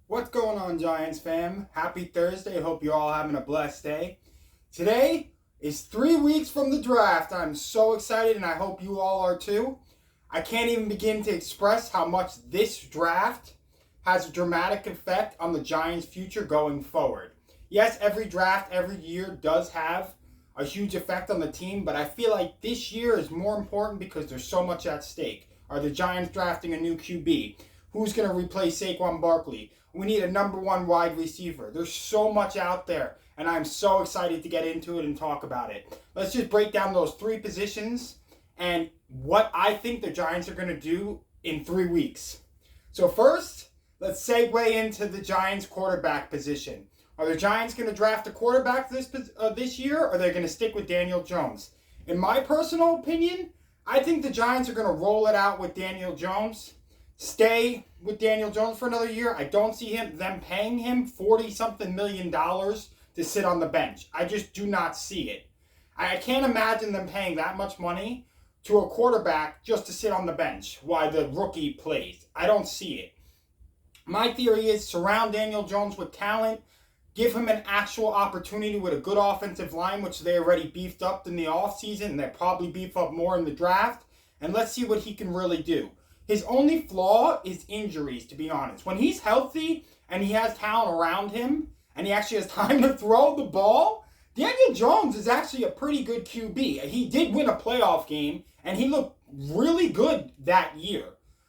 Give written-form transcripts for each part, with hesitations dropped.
What's going on, Giants fam? Happy Thursday. Hope you're all having a blessed day. Today is 3 weeks from the draft. I'm so excited, and I hope you all are too. I can't even begin to express how much this draft has a dramatic effect on the Giants' future going forward. Yes, every draft every year does have a huge effect on the team, but I feel like this year is more important because there's so much at stake. Are the Giants drafting a new QB? Who's going to replace Saquon Barkley? We need a number one wide receiver. There's so much out there, and I'm so excited to get into it and talk about it. Let's just break down those three positions and what I think the Giants are going to do in 3 weeks. So first, let's segue into the Giants quarterback position. Are the Giants going to draft a quarterback this year, or are they going to stick with Daniel Jones? In my personal opinion, I think the Giants are going to roll it out with Daniel Jones. Stay with Daniel Jones for another year. I don't see them paying him $40-something million to sit on the bench. I just do not see it. I can't imagine them paying that much money to a quarterback just to sit on the bench while the rookie plays. I don't see it. My theory is surround Daniel Jones with talent. Give him an actual opportunity with a good offensive line, which they already beefed up in the offseason, and they'll probably beef up more in the draft. And let's see what he can really do. His only flaw is injuries, to be honest. When he's healthy and he has talent around him and he actually has time to throw the ball, Daniel Jones is actually a pretty good QB. He did win a playoff game and he looked really good that year.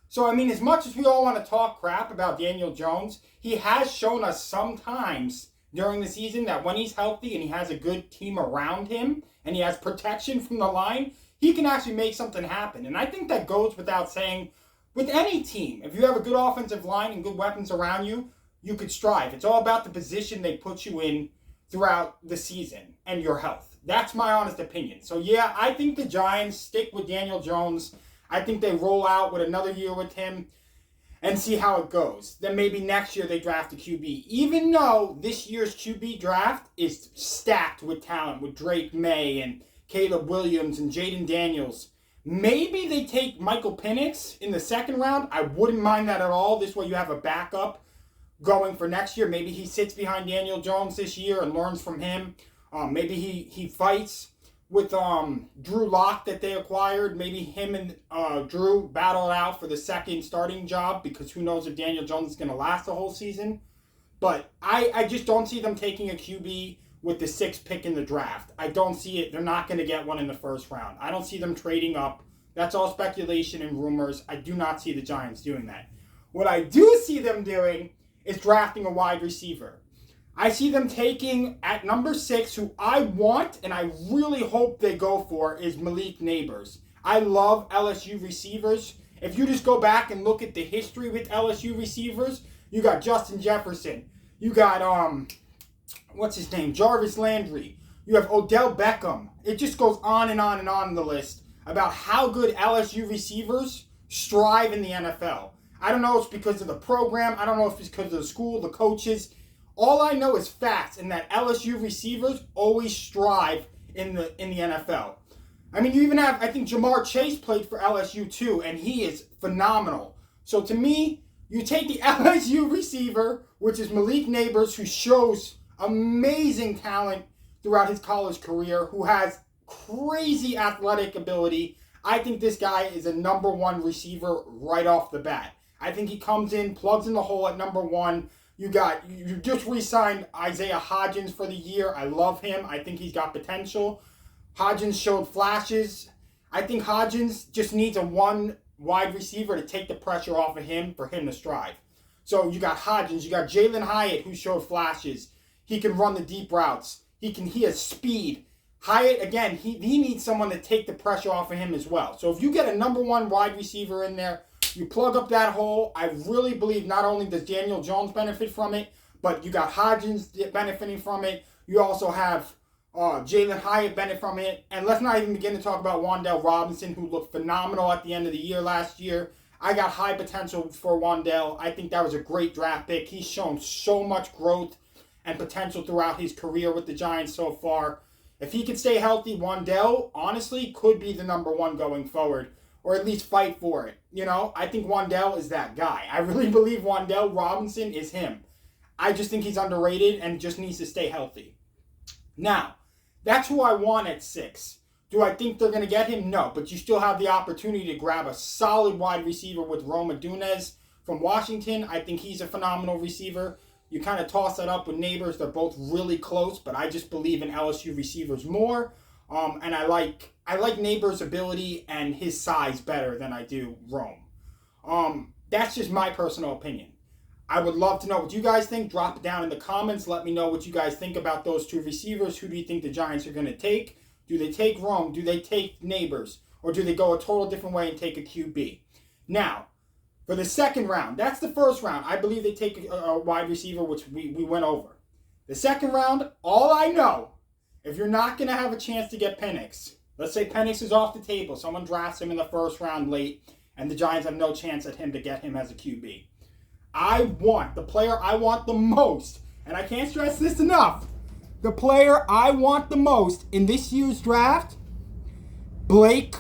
So, I mean, as much as we all want to talk crap about Daniel Jones, he has shown us sometimes during the season that when he's healthy and he has a good team around him and he has protection from the line, he can actually make something happen. And I think that goes without saying. With any team, if you have a good offensive line and good weapons around you, you could strive. It's all about the position they put you in throughout the season and your health. That's my honest opinion. So, yeah, I think the Giants stick with Daniel Jones. I think they roll out with another year with him and see how it goes. Then maybe next year they draft a QB. Even though this year's QB draft is stacked with talent, with Drake May and Caleb Williams and Jaden Daniels. Maybe they take Michael Penix in the second round. I wouldn't mind that at all. This way you have a backup going for next year. Maybe he sits behind Daniel Jones this year and learns from him. Maybe he fights with Drew Lock that they acquired. Maybe him and Drew battle it out for the second starting job because who knows if Daniel Jones is going to last the whole season. But I just don't see them taking a QB with the 6th pick in the draft. I don't see it. They're not going to get one in the first round. I don't see them trading up. That's all speculation and rumors. I do not see the Giants doing that. What I do see them doing is drafting a wide receiver. I see them taking at number 6, who I want and I really hope they go for, is Malik Nabers. I love LSU receivers. If you just go back and look at the history with LSU receivers, you got Justin Jefferson. You got what's his name? Jarvis Landry. You have Odell Beckham. It just goes on and on and on the list about how good LSU receivers strive in the NFL. I don't know if it's because of the program. I don't know if it's because of the school, the coaches. All I know is facts, and that LSU receivers always strive in the NFL. I mean, you even have, I think Jamar Chase played for LSU too, and he is phenomenal. So to me, you take the LSU receiver, which is Malik Nabers, who shows amazing talent throughout his college career, who has crazy athletic ability. I think this guy is a number 1 receiver right off the bat. I think he comes in, plugs in the hole at number 1. You just re-signed Isaiah Hodgins for the year. I love him. I think he's got potential. Hodgins showed flashes. I think Hodgins just needs a 1 wide receiver to take the pressure off of him for him to strive. So you got Hodgins, you got Jalen Hyatt, who showed flashes. He can run the deep routes. He has speed. Hyatt, again, he needs someone to take the pressure off of him as well. So if you get a number 1 wide receiver in there, you plug up that hole. I really believe not only does Daniel Jones benefit from it, but you got Hodgins benefiting from it. You also have Jalen Hyatt benefit from it. And let's not even begin to talk about Wan'Dale Robinson, who looked phenomenal at the end of the year last year. I got high potential for Wan'Dale. I think that was a great draft pick. He's shown so much growth and potential throughout his career with the Giants so far. If he could stay healthy, Wan'Dale, honestly, could be the number 1 going forward, or at least fight for it. You know, I think Wan'Dale is that guy. I really believe Wan'Dale Robinson is him. I just think he's underrated and just needs to stay healthy. Now, that's who I want at 6. Do I think they're going to get him? No, but you still have the opportunity to grab a solid wide receiver with Rome Odunze from Washington. I think he's a phenomenal receiver. You kind of toss that up with Neighbors. They're both really close, but I just believe in LSU receivers more. And I like Neighbors' ability and his size better than I do Rome. That's just my personal opinion. I would love to know what you guys think. Drop it down in the comments. Let me know what you guys think about those 2 receivers. Who do you think the Giants are going to take? Do they take Rome? Do they take Neighbors? Or do they go a total different way and take a QB? Now, for the second round, that's the first round. I believe they take a wide receiver, which we went over. The second round, all I know, if you're not going to have a chance to get Penix, let's say Penix is off the table, someone drafts him in the first round late, and the Giants have no chance at him to get him as a QB. The player I want the most, and I can't stress this enough, the player I want the most in this year's draft, Blake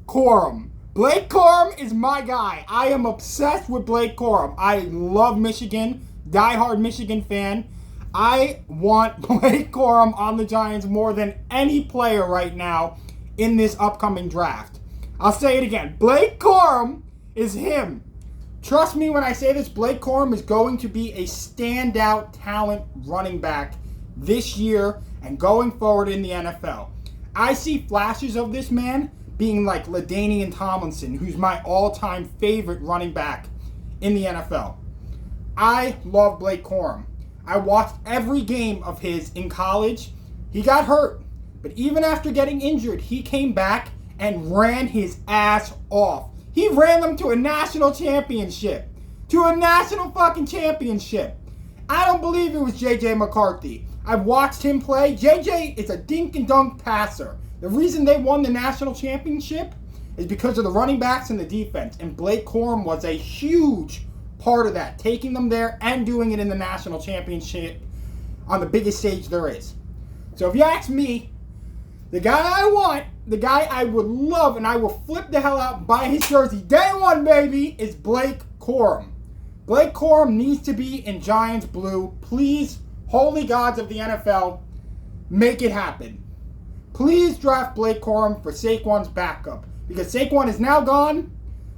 Corum. Blake Corum is my guy. I am obsessed with Blake Corum. I love Michigan, diehard Michigan fan. I want Blake Corum on the Giants more than any player right now in this upcoming draft. I'll say it again. Blake Corum is him. Trust me when I say this, Blake Corum is going to be a standout talent running back this year and going forward in the NFL. I see flashes of this man being like LaDainian Tomlinson, who's my all-time favorite running back in the NFL. I love Blake Corum. I watched every game of his in college. He got hurt, but even after getting injured, he came back and ran his ass off. He ran them to a national championship. To a national fucking championship. I don't believe it was J.J. McCarthy. I've watched him play. J.J. is a dink and dunk passer. The reason they won the national championship is because of the running backs and the defense. And Blake Corum was a huge part of that, taking them there and doing it in the national championship on the biggest stage there is. So if you ask me, the guy I want, the guy I would love, and I will flip the hell out and buy his jersey day one, baby, is Blake Corum. Blake Corum needs to be in Giants blue. Please, holy gods of the NFL, make it happen. Please draft Blake Corum for Saquon's backup, because Saquon is now gone.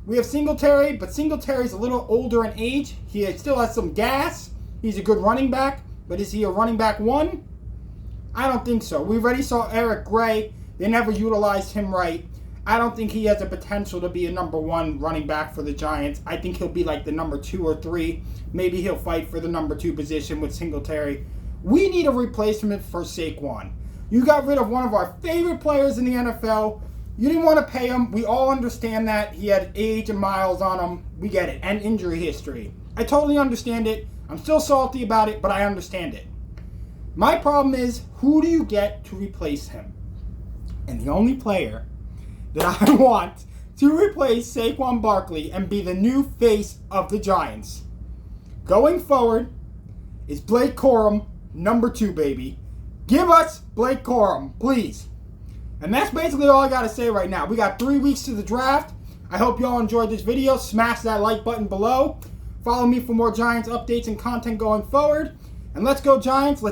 We have Singletary, but Singletary's a little older in age. He still has some gas. He's a good running back, but is he a running back 1? I don't think so. We already saw Eric Gray. They never utilized him right. I don't think he has the potential to be a number 1 running back for the Giants. I think he'll be like the number 2 or 3. Maybe he'll fight for the number 2 position with Singletary. We need a replacement for Saquon. You got rid of one of our favorite players in the NFL. You didn't want to pay him. We all understand that. He had age and miles on him. We get it. And injury history. I totally understand it. I'm still salty about it, but I understand it. My problem is, who do you get to replace him? And the only player that I want to replace Saquon Barkley and be the new face of the Giants going forward is Blake Corum, number 2, baby. Give us Blake Corum, please. And that's basically all I got to say right now. We got 3 weeks to the draft. I hope you all enjoyed this video. Smash that like button below. Follow me for more Giants updates and content going forward. And let's go Giants. Let's